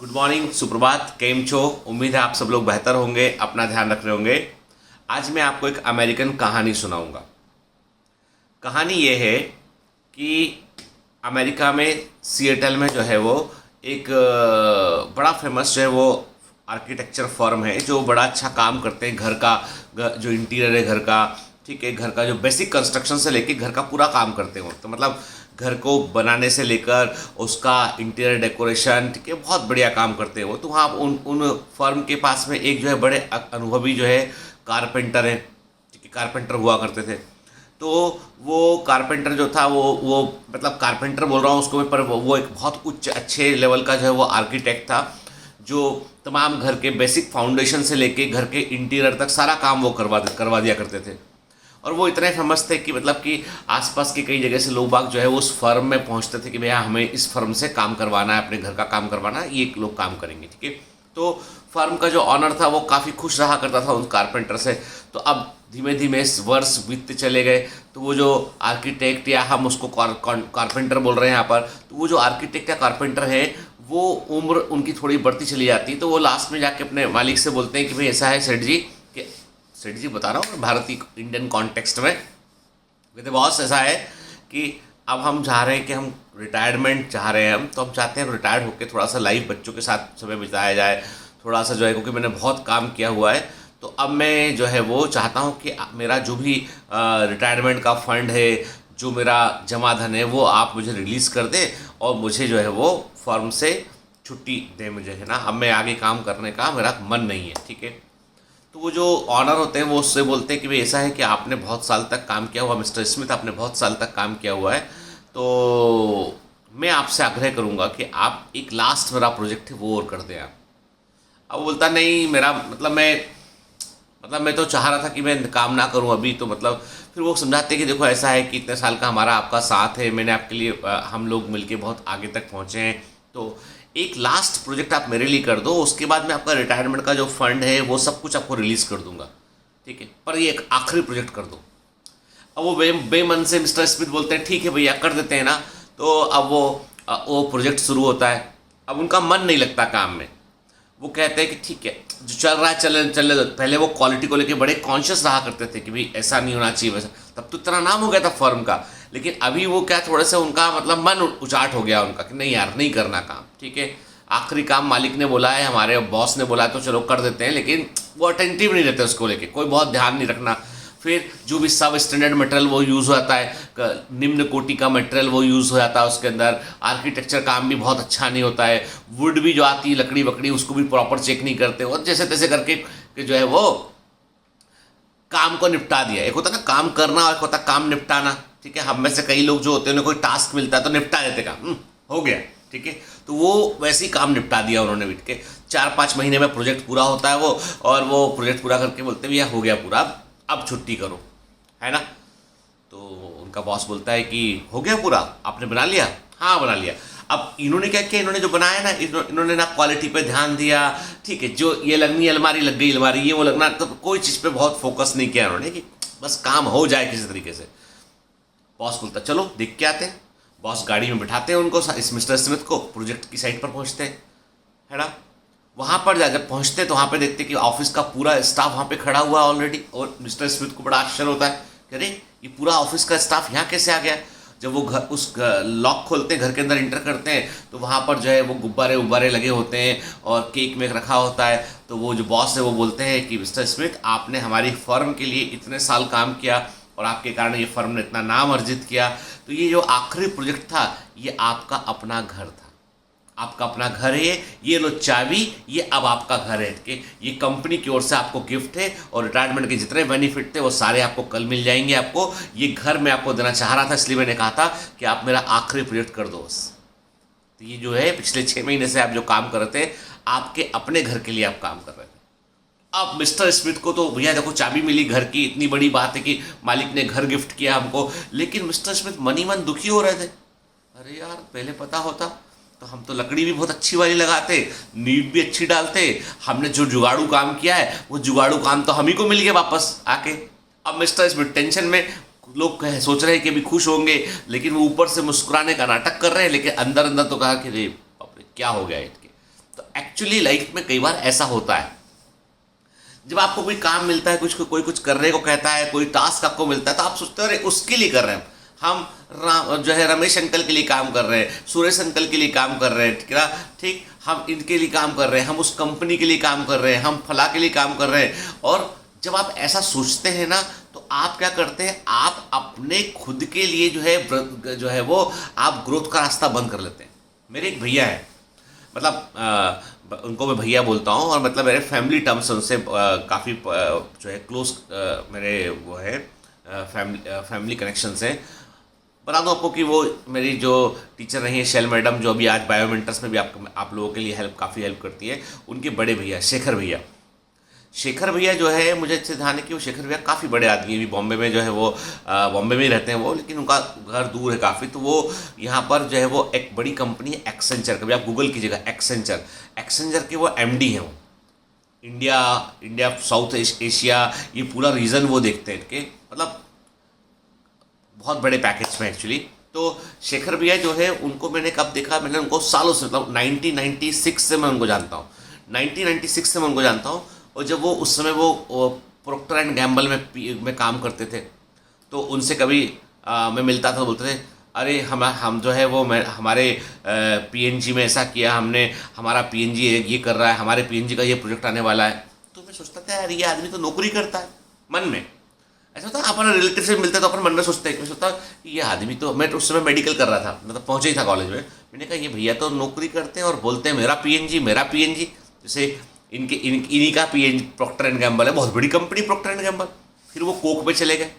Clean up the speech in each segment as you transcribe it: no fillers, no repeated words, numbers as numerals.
Good morning, सुप्रभात, केम छो। उम्मीद है आप सब लोग बेहतर होंगे, अपना ध्यान रख रहे होंगे। आज मैं आपको एक अमेरिकन कहानी सुनाऊंगा। कहानी ये है कि अमेरिका में सिएटल में जो है वो एक बड़ा फेमस जो है वो आर्किटेक्चर फर्म है जो बड़ा अच्छा काम करते हैं। घर का जो इंटीरियर है घर का, ठीक है, घर का जो बेसिक कंस्ट्रक्शन से लेके घर का पूरा काम करते हो। तो मतलब घर को बनाने से लेकर उसका इंटीरियर डेकोरेशन, ठीक है, बहुत बढ़िया काम करते हैं वो। तो वहाँ उन फर्म के पास में एक जो है बड़े अनुभवी जो है कारपेंटर है, ठीक है, कारपेंटर हुआ करते थे। तो वो कारपेंटर जो था वो मतलब कारपेंटर बोल रहा हूँ उसको मैं, पर वो एक बहुत उच्च अच्छे लेवल का जो है वो आर्किटेक्ट था जो तमाम घर के बेसिक फाउंडेशन से लेके घर के इंटीरियर तक सारा काम वो करवा दिया करते थे। और वो इतने फेमस थे कि मतलब कि आसपास के कई जगह से लोग बाग जो है वो उस फर्म में पहुंचते थे कि भैया हमें इस फर्म से काम करवाना है, अपने घर का काम करवाना है, ये लोग काम करेंगे, ठीक है। तो फर्म का जो ऑनर था वो काफ़ी खुश रहा करता था उन कारपेंटर से। तो अब धीमे धीमे वर्ष बीतते चले गए। तो वो जो आर्किटेक्ट, या हम उसको कारपेंटर बोल रहे हैं यहाँ पर, तो वो जो आर्किटेक्ट या कारपेंटर है वो उम्र उनकी थोड़ी बढ़ती चली जाती है। तो वो लास्ट में जाके अपने मालिक से बोलते हैं कि भाई ऐसा है सेठ जी, कि सेठ जी बता रहा हूँ भारतीय इंडियन कॉन्टेक्स्ट में, कहते बॉस ऐसा है कि अब हम चाह रहे हैं कि हम रिटायरमेंट चाह रहे हैं, हम तो हम चाहते हैं रिटायर्ड होकर थोड़ा सा लाइफ बच्चों के साथ समय बिताया जाए, थोड़ा सा जो है, क्योंकि मैंने बहुत काम किया हुआ है। तो अब मैं जो है वो चाहता हूँ कि मेरा जो भी रिटायरमेंट का फंड है, जो मेरा जमा धन है, वो आप मुझे रिलीज़ कर दें और मुझे जो है वो फर्म से छुट्टी दें मुझे, है ना। अब मैं आगे काम करने का मेरा मन नहीं है, ठीक है। तो वो जो ऑनर होते हैं वो उससे बोलते हैं कि भाई ऐसा है कि आपने बहुत साल तक काम किया हुआ, मिस्टर स्मिथ आपने बहुत साल तक काम किया हुआ है, तो मैं आपसे आग्रह करूंगा कि आप एक लास्ट मेरा प्रोजेक्ट है वो और कर दें आप। अब वो बोलता नहीं, मेरा मतलब मैं तो चाह रहा था कि मैं काम ना करूं अभी, तो मतलब फिर वो समझाते हैं कि देखो ऐसा है कि इतने साल का हमारा आपका साथ है, मैंने आपके लिए हम लोग मिलके बहुत आगे तक पहुँचे हैं, तो एक लास्ट प्रोजेक्ट आप मेरे लिए कर दो, उसके बाद मैं आपका रिटायरमेंट का जो फंड है वो सब कुछ आपको रिलीज़ कर दूंगा, ठीक है, पर ये एक आखिरी प्रोजेक्ट कर दो। अब वो बेमन से मिस्टर स्मिथ बोलते हैं ठीक है भैया कर देते हैं ना। तो अब वो प्रोजेक्ट शुरू होता है। अब उनका मन नहीं लगता काम में। वो कहते हैं कि ठीक है जो चल रहा है चलने दो। पहले वो क्वालिटी को लेके बड़े कॉन्शियस रहा करते थे कि भाई ऐसा नहीं होना चाहिए वैसा, तब तो इतना नाम हो गया था फर्म का। लेकिन अभी वो क्या, थोड़े से उनका मतलब मन उचाट हो गया उनका कि नहीं यार नहीं करना काम, ठीक है, आखिरी काम मालिक ने बोला है, हमारे बॉस ने बोला है, तो चलो कर देते हैं। लेकिन वो अटेंटिव नहीं रहते उसको लेके, कोई बहुत ध्यान नहीं रखना। फिर जो भी सब स्टैंडर्ड मटेरियल वो यूज़ होता है, निम्न कोटि का मटेरियल वो यूज़ हो जाता है उसके अंदर। आर्किटेक्चर काम भी बहुत अच्छा नहीं होता है। वुड भी जो आती है लकड़ी वकड़ी उसको भी प्रॉपर चेक नहीं करते, और जैसे तैसे करके कि जो है वो काम को निपटा दिया। एक होता है ना काम करना और एक होता है काम निपटाना, ठीक है। हम में से कई लोग जो होते हैं उन्हें कोई टास्क मिलता है तो निपटा देते काम, हो गया, ठीक है। तो वो वैसे ही काम निपटा दिया उन्होंने भी, ठीक है। 4-5 महीने में प्रोजेक्ट पूरा होता है वो, और वो प्रोजेक्ट पूरा करके बोलते हैं भैया हो गया पूरा, अब छुट्टी करो, है ना। तो उनका बॉस बोलता है कि हो गया पूरा, आपने बना लिया? हाँ बना लिया। अब इन्होंने क्या किया, इन्होंने जो बनाया ना, इन्होंने ना क्वालिटी पे ध्यान दिया, ठीक है, जो ये लगनी अलमारी लग गई अलमारी, ये वो लगना, तो कोई चीज़ पे बहुत फोकस नहीं किया उन्होंने कि बस काम हो जाए किसी तरीके से। बॉस बोलता चलो देख के आते हैं। बॉस गाड़ी में बिठाते हैं उनको, इस मिस्टर स्मिथ को, प्रोजेक्ट की साइट पर पहुँचते हैं, है ना। वहाँ पर जब पहुँचते तो वहाँ पे देखते कि ऑफिस का पूरा स्टाफ वहाँ पे खड़ा हुआ है ऑलरेडी, और मिस्टर स्मिथ को बड़ा आश्चर्य होता है कि अरे ये पूरा ऑफिस का स्टाफ यहाँ कैसे आ गया। जब वो घर उस लॉक खोलते हैं, घर के अंदर इंटर करते हैं, तो वहाँ पर जो है वो गुब्बारे लगे होते हैं और केक में रखा होता है। तो वो जो बॉस है वो बोलते हैं कि मिस्टर स्मिथ आपने हमारी फर्म के लिए इतने साल काम किया और आपके कारण ये फर्म ने इतना नाम अर्जित किया, तो ये जो आखिरी प्रोजेक्ट था ये आपका अपना घर था, आपका अपना घर है, ये लो चाबी, ये अब आपका घर है, ठीक है। ये कंपनी की ओर से आपको गिफ्ट है, और रिटायरमेंट के जितने बेनिफिट थे वो सारे आपको कल मिल जाएंगे। आपको ये घर मैं आपको देना चाह रहा था, इसलिए मैंने कहा था कि आप मेरा आखिरी प्रोजेक्ट कर दो बस। तो ये जो है पिछले 6 महीने से आप जो काम कर रहे थे, आपके अपने घर के लिए आप काम कर रहे थे। अब मिस्टर स्मिथ को तो भैया देखो चाबी मिली घर की, इतनी बड़ी बात है कि मालिक ने घर गिफ्ट किया हमको, लेकिन मिस्टर स्मिथ मन ही मन दुखी हो रहे थे। अरे यार पहले पता होता तो हम तो लकड़ी भी बहुत अच्छी वाली लगाते, नींव भी अच्छी डालते, हमने जो जुगाड़ू काम किया है वो जुगाड़ू काम तो हम ही को मिल गया वापस आके। अब मिस्टर स्मिथ टेंशन में, लोग सोच रहे हैं कि अभी खुश होंगे, लेकिन वो ऊपर से मुस्कुराने का नाटक कर रहे हैं, लेकिन अंदर अंदर तो कहा कि रे बाप रे क्या हो गया इसके। तो एक्चुअली लाइफ में कई बार ऐसा होता है, जब आपको कोई काम मिलता है, कोई कुछ करने को कहता है, कोई टास्क आपको मिलता है, तो आप सोचते हो अरे उसके लिए कर रहे हैं हम, जो है रमेश अंकल के लिए काम कर रहे हैं, सुरेश अंकल के लिए काम कर रहे हैं, ठीक है, ठीक, हम इनके लिए काम कर रहे हैं, हम उस कंपनी के लिए काम कर रहे हैं, हम फला के लिए काम कर रहे हैं। और जब आप ऐसा सोचते हैं ना, तो आप क्या करते हैं, आप अपने खुद के लिए जो है वो आप ग्रोथ का रास्ता बंद कर लेते हैं। मेरे एक भैया है, मतलब उनको मैं भैया बोलता हूँ, और मतलब मेरे फैमिली टर्म्स उनसे काफ़ी जो है क्लोज मेरे वो है फैमिली कनेक्शंस हैं। बता दूँ आपको कि वो मेरी जो टीचर रही है शैल मैडम, जो अभी आज बायोमेंटर्स में भी आप लोगों के लिए काफ़ी हेल्प करती है, उनके बड़े भैया शेखर भैया जो है, मुझे अच्छे ध्यान है कि वो शेखर भैया काफ़ी बड़े आदमी हैं, अभी बॉम्बे में जो है वो बॉम्बे में ही रहते हैं वो, लेकिन उनका घर दूर है काफ़ी, तो वो यहाँ पर जो है वो एक बड़ी कंपनी है एक्सेंचर, कभी आप गूगल कीजिएगा एक्सेंचर के वो एमडी हैं। वो इंडिया साउथ एशिया ये पूरा रीजन वो देखते हैं, कि मतलब बहुत बड़े पैकेज में एक्चुअली। तो शेखर भैया जो है, उनको मैंने कब देखा, मैंने उनको सालों से, मतलब 1996 से मैं उनको जानता हूँ, 1996 से मैं उनको जानता हूँ। और जब वो उस समय वो प्रोक्टर एंड गैम्बल में काम करते थे, तो उनसे कभी मैं मिलता था, तो बोलते थे अरे हम जो है वो हमारे पीएनजी में ऐसा किया हमने, हमारा पीएनजी ये कर रहा है, हमारे पीएनजी का ये प्रोजेक्ट आने वाला है। तो मैं सोचता था यार ये आदमी तो नौकरी करता है, मन में ऐसा होता है। अपन रिलेटिव से मिलते तो अपन मन में सोचते हैं, मैं सोचता ये आदमी तो, मैं उस समय मेडिकल कर रहा था, मतलब पहुँचे ही था कॉलेज में, मैंने कहा ये भैया तो नौकरी करते हैं और बोलते हैं मेरा पीएनजी। जैसे इन्हीं का पीएनजी प्रॉक्टर एंड गैम्बल है, बहुत बड़ी कंपनी प्रॉक्टर एंड गैम्बल। फिर वो कोक में चले गए,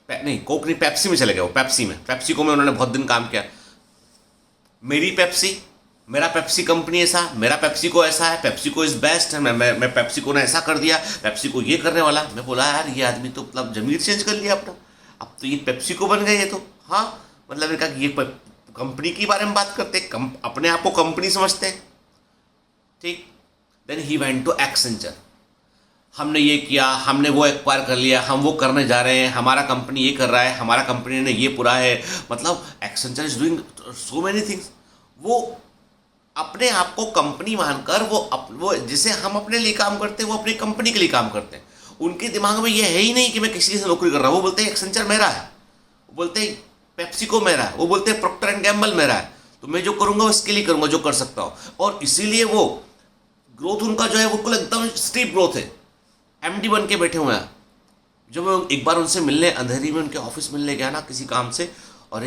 नहीं कोक नहीं, पेप्सी में चले गए वो, पेप्सी को में उन्होंने बहुत दिन काम किया। मेरा पेप्सी कंपनी ऐसा, मेरा पेप्सी को ऐसा है, पेप्सी को इज बेस्ट है, मैं पेप्सी को ने ऐसा कर दिया, पेप्सी को ये करने वाला। मैं बोला यार ये आदमी तो मतलब जमीर चेंज कर लिया अपना, अब तो ये पेप्सी को बन गए ये तो। हाँ मतलब कहा ये कंपनी के बारे में बात करते, अपने आप को कंपनी समझते हैं, ठीक। Then he went to Accenture, हमने ये किया, हमने वो एक्वायर कर लिया, हम वो करने जा रहे हैं, हमारा कंपनी ये कर रहा है, हमारा कंपनी ने ये पूरा है, मतलब Accenture is doing so many things. वो अपने आप को कंपनी मानकर वो जिसे हम अपने लिए काम करते हैं, वो अपनी कंपनी के लिए काम करते हैं। उनके दिमाग में ये है ही नहीं कि मैं किसी से नौकरी कर रहा हूँ। वो बोलते हैं एक्सेंचर मेरा है, वो बोलते हैं पेप्सिको मेरा है, वो बोलते हैं प्रॉक्टर एंड गैम्बल मेरा है, तो मैं जो करूँगा वो इसके लिए करूँगा जो कर सकता हूँ। और इसीलिए वो ग्रोथ उनका जो है वो एकदम स्टीप ग्रोथ है, एमडी बन के बैठे हुए हैं। जब मैं एक बार उनसे मिलने अंधेरी में उनके ऑफिस मिलने गया ना किसी काम से, और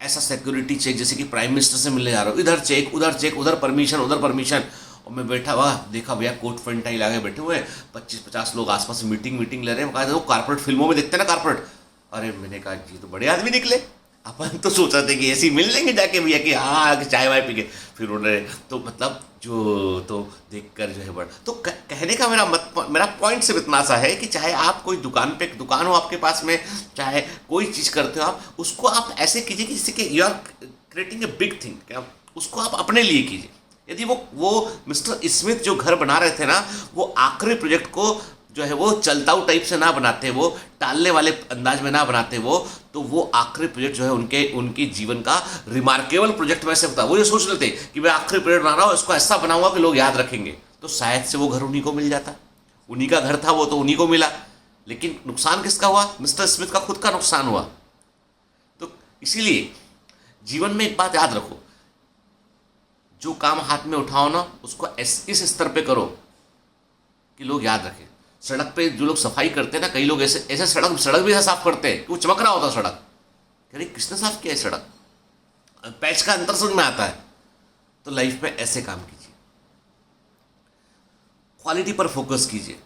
ऐसा सिक्योरिटी चेक जैसे कि प्राइम मिनिस्टर से मिलने जा रहा हूँ, इधर चेक, उधर परमिशन, और मैं बैठा हुआ देखा भैया कोट पैंट टाई लगा के बैठे हुए हैं, 25-50 लोग आसपास मीटिंग ले रहे हैं। कहा वो कारपोरेट फिल्मों में देखते हैं ना कारपोरेट। अरे मैंने कहा ये तो बड़े आदमी निकले, अपन तो सोच रहे थे कि ऐसे ही मिल लेंगे जाके भैया कि हाँ चाय वाय पी के। फिर उन्होंने तो मतलब जो तो देखकर जो है बड़ा, तो कहने का मेरा पॉइंट सिर्फ इतना सा है कि चाहे आप कोई दुकान हो आपके पास में, चाहे कोई चीज़ करते हो आप, उसको आप ऐसे कीजिए कि जिससे कि you are creating a big thing, क्या उसको आप अपने लिए कीजिए। यदि वो मिस्टर स्मिथ जो घर बना रहे थे ना, वो आखिरी प्रोजेक्ट को जो है वो चलताऊ टाइप से ना बनाते, वो टालने वाले अंदाज में ना बनाते, तो वो आखिरी प्रोजेक्ट जो है उनके जीवन का रिमार्केबल प्रोजेक्ट में से होता। वो ये सोच लेते कि मैं आखिरी प्रोजेक्ट बना रहा हूँ, इसको ऐसा बनाऊंगा कि लोग याद रखेंगे, तो शायद से वो घर उन्हीं को मिल जाता। उन्हीं का घर था वो, तो उन्हीं को मिला। लेकिन नुकसान किसका हुआ? मिस्टर स्मिथ का खुद का नुकसान हुआ। तो इसीलिए जीवन में एक बात याद रखो, जो काम हाथ में उठाओ ना, उसको इस स्तर पे करो कि लोग याद रखें। सड़क पे जो लोग सफाई करते हैं ना, कई लोग ऐसे सड़क भी ऐसा साफ करते हैं कि वो चमक रहा होता सड़क, अरे किसने साफ किया है सड़क, पैच का अंतर समझ में आता है। तो लाइफ में ऐसे काम कीजिए, क्वालिटी पर फोकस कीजिए,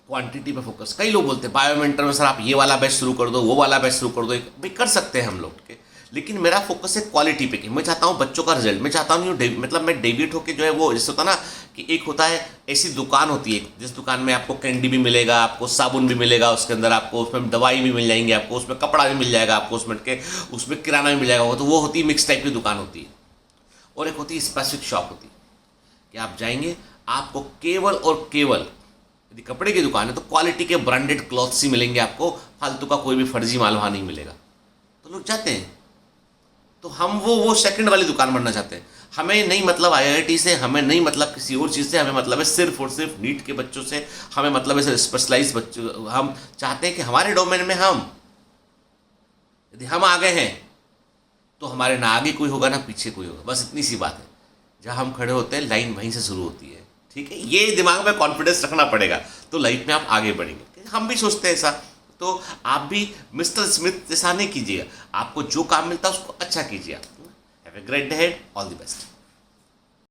क्वांटिटी पर फोकस। कई लोग बोलते हैं बायोमेंटर में सर आप ये वाला बैच शुरू कर दो, वो वाला बैच शुरू कर दो, भाई कर सकते हैं हम लोग के, लेकिन मेरा फोकस है क्वालिटी पे कि मैं चाहता हूँ बच्चों का रिजल्ट। मैं चाहता हूँ मतलब मैं डेविएट होकर जो है वो, जैसे होता ना कि एक होता है ऐसी दुकान होती है जिस दुकान में आपको कैंडी भी मिलेगा, आपको साबुन भी मिलेगा, उसके अंदर आपको उसमें दवाई भी मिल जाएंगे, आपको उसमें कपड़ा भी मिल जाएगा, आपको उसमें किराना भी मिल जाएगा, तो वो होती है मिक्स टाइप की दुकान होती है। और एक होती है स्पेसिफिक शॉप होती है कि आप जाएंगे, आपको केवल और केवल, यदि कपड़े की दुकान है तो क्वालिटी के ब्रांडेड क्लॉथ्स ही मिलेंगे, आपको फालतू का कोई भी फर्जी माल वहाँ नहीं मिलेगा। तो लोग जाते हैं, तो हम वो सेकंड वाली दुकान बनना चाहते हैं। हमें नहीं मतलब आईआईटी से, हमें नहीं मतलब किसी और चीज़ से, हमें मतलब है सिर्फ और सिर्फ नीट के बच्चों से, हमें मतलब है स्पेशलाइज बच्चों। हम चाहते हैं कि हमारे डोमेन में यदि हम आगे हैं तो हमारे ना आगे कोई होगा ना पीछे कोई होगा, बस इतनी सी बात है। जहाँ हम खड़े होते हैं लाइन वहीं से शुरू होती है, ठीक है। ये दिमाग में कॉन्फिडेंस रखना पड़ेगा, तो लाइफ में आप आगे बढ़ेंगे। हम भी सोचते हैं ऐसा, तो आप भी मिस्टर स्मिथ जैसा नहीं कीजिएगा। आपको जो काम मिलता है उसको अच्छा कीजिए। Have a great day, all the best.